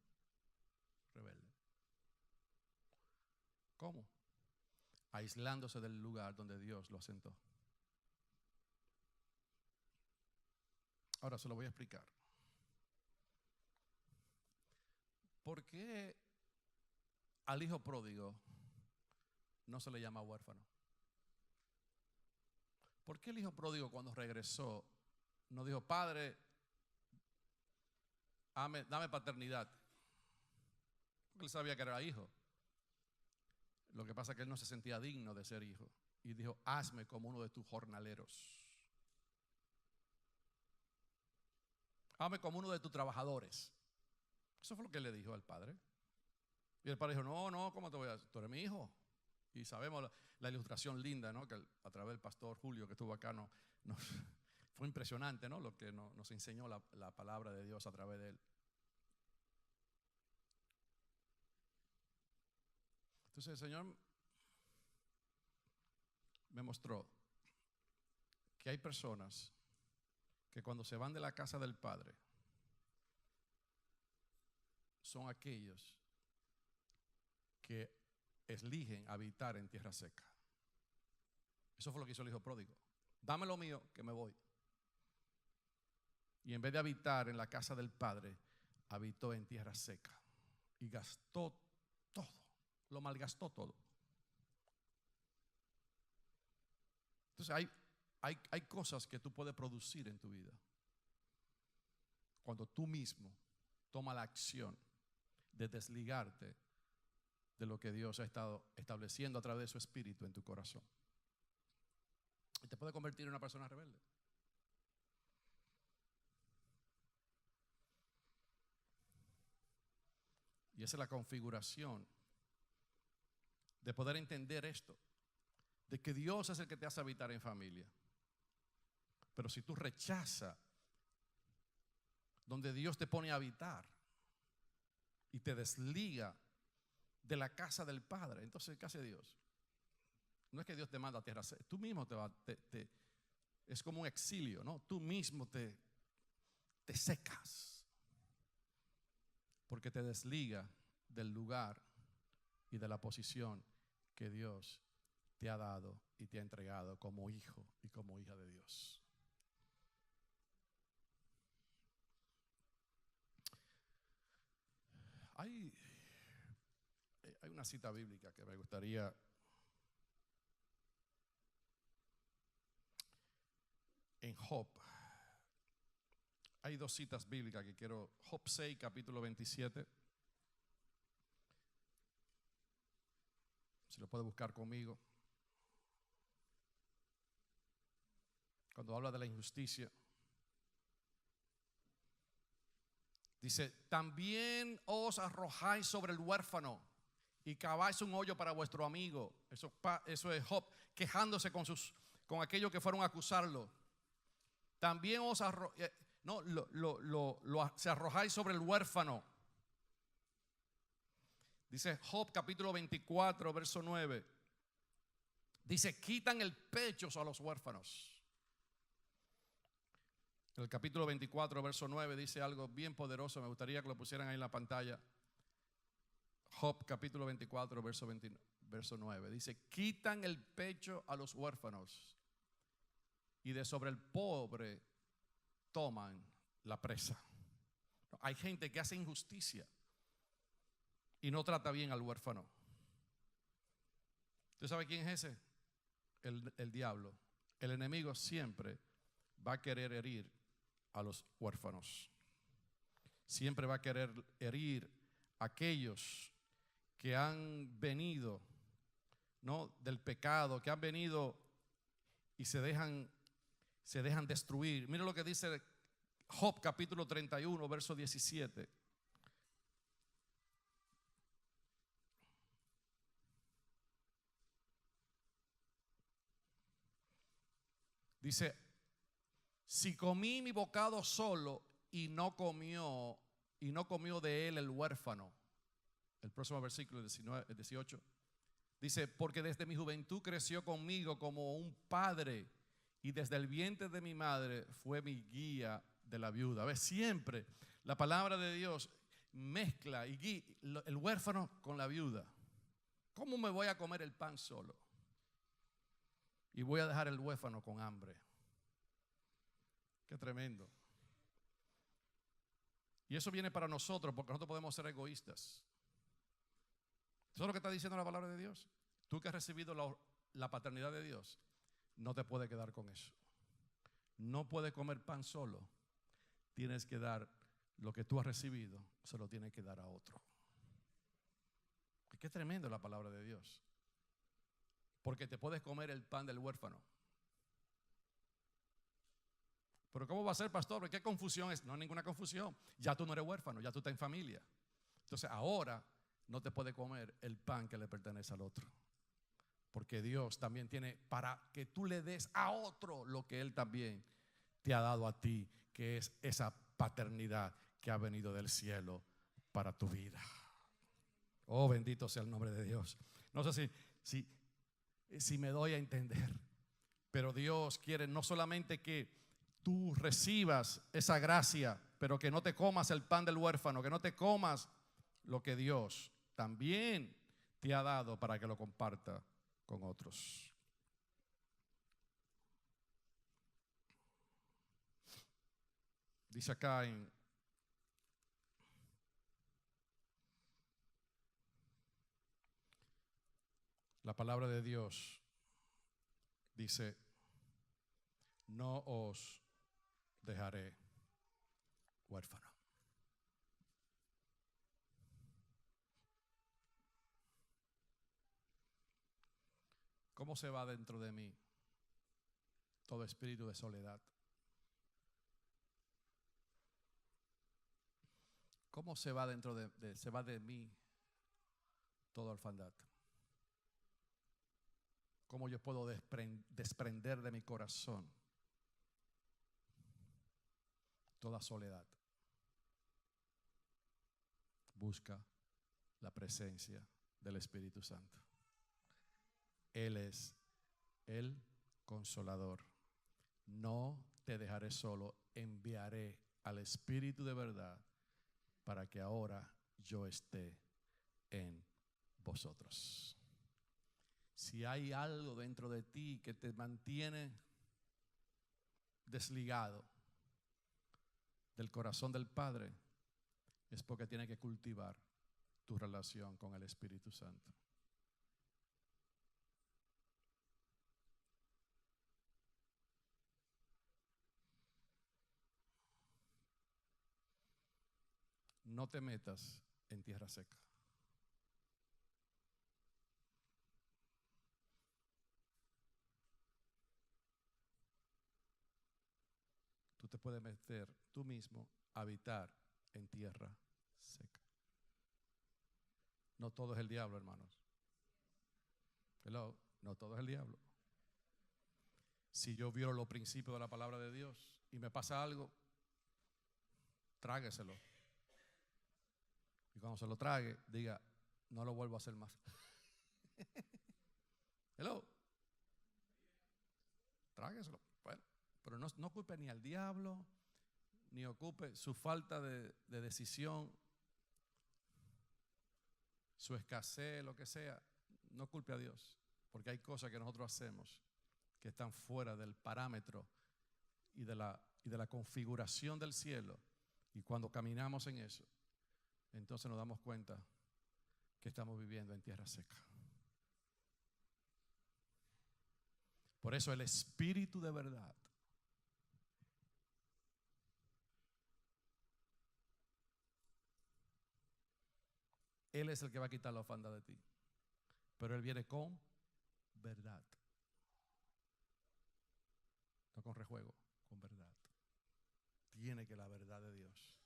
rebelde. ¿Cómo? Aislándose del lugar donde Dios lo asentó. Ahora se lo voy a explicar. ¿Por qué al hijo pródigo no se le llama huérfano? ¿Por qué el hijo pródigo cuando regresó no dijo, Padre, dame paternidad? Porque él sabía que era hijo. Lo que pasa es que él no se sentía digno de ser hijo. Y dijo, hazme como uno de tus jornaleros. Hazme como uno de tus trabajadores. Eso fue lo que él le dijo al padre. Y el padre dijo, no, ¿cómo te voy a hacer? Tú eres mi hijo. Y sabemos la ilustración linda, ¿no? Que a través del pastor Julio que estuvo acá fue impresionante, ¿no? Lo que nos enseñó la palabra de Dios a través de él. Entonces el Señor me mostró que hay personas que cuando se van de la casa del Padre son aquellos que eligen habitar en tierra seca. Eso fue lo que hizo el hijo pródigo. Dame lo mío que me voy. Y en vez de habitar en la casa del Padre, habitó en tierra seca y gastó todo, lo malgastó todo. Entonces hay cosas que tú puedes producir en tu vida cuando tú mismo tomas la acción de desligarte de lo que Dios ha estado estableciendo a través de su espíritu en tu corazón. Y te puede convertir en una persona rebelde. Y esa es la configuración de poder entender esto, de que Dios es el que te hace habitar en familia. Pero si tú rechazas donde Dios te pone a habitar y te desliga de la casa del Padre, entonces ¿qué hace Dios? No es que Dios te manda a tierra, tú mismo es como un exilio, ¿no? Tú mismo te secas porque te desliga del lugar y de la posición que Dios te ha dado y te ha entregado como hijo y como hija de Dios. Hay una cita bíblica que me gustaría en Job. Hay dos citas bíblicas que quiero. Job 6, capítulo 27. Si lo puede buscar conmigo. Cuando habla de la injusticia, dice: también os arrojáis sobre el huérfano y caváis un hoyo para vuestro amigo. Eso es Job quejándose con aquellos que fueron a acusarlo. También os se arrojáis sobre el huérfano. Dice Job capítulo 24 verso 9. Dice: quitan el pecho a los huérfanos. El capítulo 24 verso 9 dice algo bien poderoso. Me gustaría que lo pusieran ahí en la pantalla. Job capítulo 24 verso 9 dice: quitan el pecho a los huérfanos y de sobre el pobre toman la presa. Hay gente que hace injusticia y no trata bien al huérfano. ¿Usted sabe quién es ese? El diablo. El enemigo siempre va a querer herir a los huérfanos. Siempre va a querer herir a aquellos que han venido, ¿no?, del pecado, que han venido y se dejan destruir. Mira lo que dice Job capítulo 31 verso 17. Dice: si comí mi bocado solo y no comió de él el huérfano. El próximo versículo 18 dice: porque desde mi juventud creció conmigo como un padre y desde el vientre de mi madre fue mi guía de la viuda. ¿Ves? Siempre la palabra de Dios mezcla y guía el huérfano con la viuda. ¿Cómo me voy a comer el pan solo y voy a dejar el huérfano con hambre? Qué tremendo. Y eso viene para nosotros porque nosotros podemos ser egoístas. Eso es lo que está diciendo la palabra de Dios. Tú que has recibido la paternidad de Dios, no te puedes quedar con eso. No puedes comer pan solo. Tienes que dar lo que tú has recibido, se lo tienes que dar a otro. Y qué tremendo la palabra de Dios. Porque te puedes comer el pan del huérfano. Pero ¿cómo va a ser, pastor? ¿Qué confusión es? No hay ninguna confusión. Ya tú no eres huérfano, ya tú estás en familia. Entonces ahora no te puede comer el pan que le pertenece al otro. Porque Dios también tiene para que tú le des a otro lo que Él también te ha dado a ti, que es esa paternidad que ha venido del cielo para tu vida. Oh, bendito sea el nombre de Dios. No sé si me doy a entender, pero Dios quiere no solamente que tú recibas esa gracia, pero que no te comas el pan del huérfano, que no te comas lo que Dios también te ha dado para que lo comparta con otros. Dice acá en la palabra de Dios, dice: no os dejaré huérfano. ¿Cómo se va dentro de mí todo espíritu de soledad? ¿Cómo se va dentro se va de mí toda orfandad? ¿Cómo yo puedo desprender de mi corazón toda soledad? Busca la presencia del Espíritu Santo. Él es el Consolador. No te dejaré solo, enviaré al Espíritu de verdad para que ahora yo esté en vosotros. Si hay algo dentro de ti que te mantiene desligado del corazón del Padre, es porque tiene que cultivar tu relación con el Espíritu Santo. No te metas en tierra seca. Tú te puedes meter tú mismo a habitar en tierra seca. No todo es el diablo, hermanos. Hello, no todo es el diablo. Si yo violo los principios de la palabra de Dios y me pasa algo, trágueselo. Y cuando se lo trague, diga, no lo vuelvo a hacer más. Hello. Trágueselo. Bueno, pero no ocupe ni al diablo, ni ocupe su falta de decisión, su escasez, lo que sea. No culpe a Dios, porque hay cosas que nosotros hacemos que están fuera del parámetro y de la configuración del cielo. Y cuando caminamos en eso, entonces nos damos cuenta que estamos viviendo en tierra seca. Por eso el Espíritu de verdad Él es el que va a quitar la ofensa de ti. Pero Él viene con verdad. No con rejuego, con verdad. Tiene que la verdad de Dios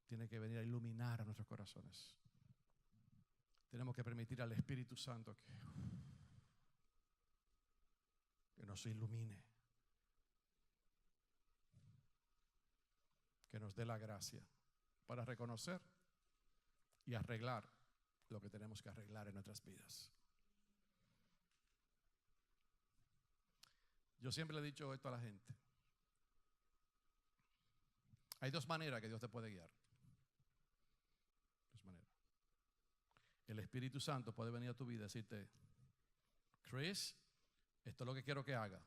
tiene que venir a iluminar a nuestros corazones. Tenemos que permitir al Espíritu Santo que nos ilumine, que nos dé la gracia para reconocer y arreglar lo que tenemos que arreglar en nuestras vidas. Yo siempre le he dicho esto a la gente. Hay dos maneras que Dios te puede guiar. Dos maneras. El Espíritu Santo puede venir a tu vida y decirte, Chris, esto es lo que quiero que haga.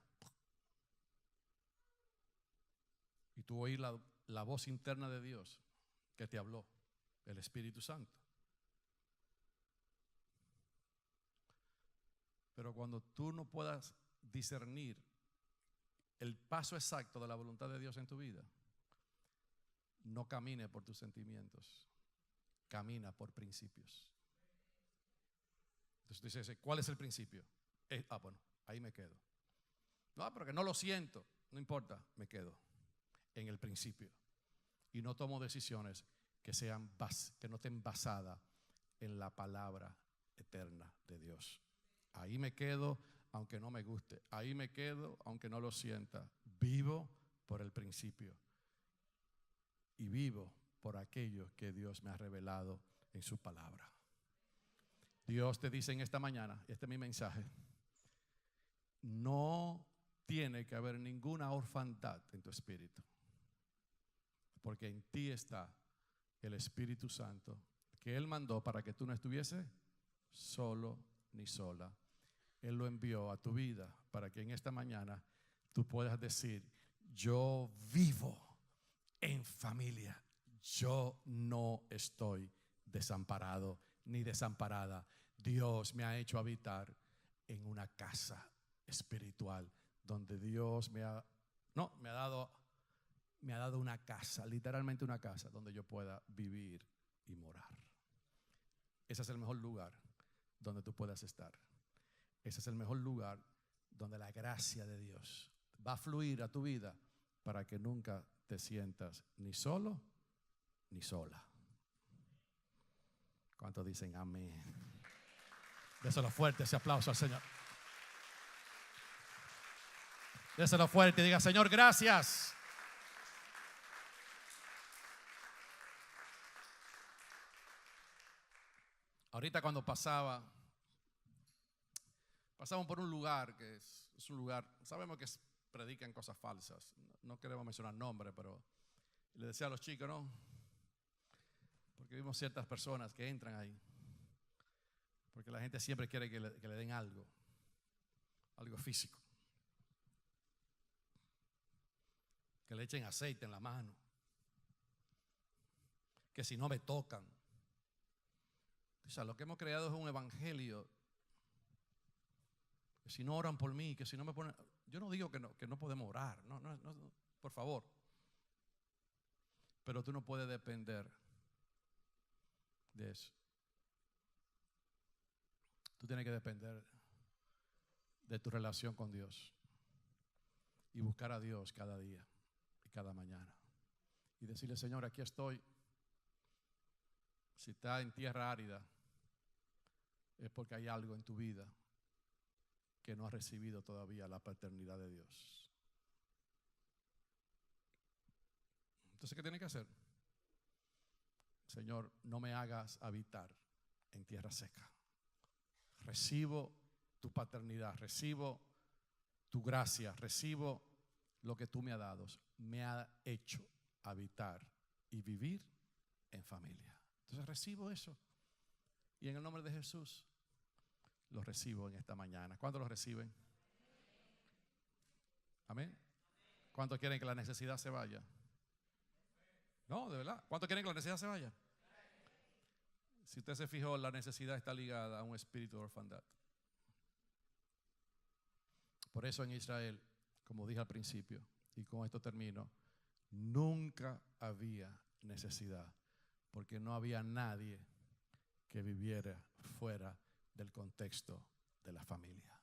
Y tú oír la voz interna de Dios que te habló, el Espíritu Santo. Pero cuando tú no puedas discernir el paso exacto de la voluntad de Dios en tu vida, no camine por tus sentimientos, camina por principios. Entonces tú dices, ¿cuál es el principio? Bueno, ahí me quedo. No, pero que no lo siento, no importa, me quedo en el principio. Y no tomo decisiones que no estén basadas en la palabra eterna de Dios. Ahí me quedo aunque no me guste. Ahí me quedo aunque no lo sienta. Vivo por el principio. Y vivo por aquello que Dios me ha revelado en su palabra. Dios te dice en esta mañana, este es mi mensaje, no tiene que haber ninguna orfandad en tu espíritu. Porque en ti está el Espíritu Santo que Él mandó para que tú no estuvieses solo ni sola. Él lo envió a tu vida para que en esta mañana tú puedas decir, yo vivo en familia. Yo no estoy desamparado ni desamparada. Dios me ha hecho habitar en una casa espiritual donde Dios me ha dado una casa, literalmente una casa donde yo pueda vivir y morar. Ese es el mejor lugar donde tú puedas estar. Ese es el mejor lugar donde la gracia de Dios va a fluir a tu vida para que nunca te sientas ni solo ni sola. ¿Cuántos dicen amén? Déselo fuerte ese aplauso al Señor. Déselo fuerte y diga: Señor, gracias. Ahorita cuando pasamos por un lugar que es un lugar, sabemos que predican cosas falsas, no queremos mencionar nombres, pero le decía a los chicos, ¿no? Porque vimos ciertas personas que entran ahí, porque la gente siempre quiere que le den algo físico, que le echen aceite en la mano, que si no me tocan. O sea, lo que hemos creado es un evangelio. Que si no oran por mí, que si no me ponen. Yo no digo que no podemos orar, no, por favor. Pero tú no puedes depender de eso. Tú tienes que depender de tu relación con Dios y buscar a Dios cada día y cada mañana. Y decirle: Señor, aquí estoy. Si estás en tierra árida, es porque hay algo en tu vida que no has recibido todavía la paternidad de Dios. Entonces, ¿qué tienes que hacer? Señor, no me hagas habitar en tierra seca. Recibo tu paternidad, recibo tu gracia, recibo lo que tú me has dado. Me ha hecho habitar y vivir en familia. Entonces recibo eso. Y en el nombre de Jesús lo recibo en esta mañana. ¿Cuántos lo reciben? Amén. ¿Cuántos quieren que la necesidad se vaya? No, de verdad. ¿Cuántos quieren que la necesidad se vaya? Si usted se fijó, la necesidad está ligada a un espíritu de orfandad. Por eso en Israel, como dije al principio, y con esto termino, nunca había necesidad, porque no había nadie que viviera fuera del contexto de la familia.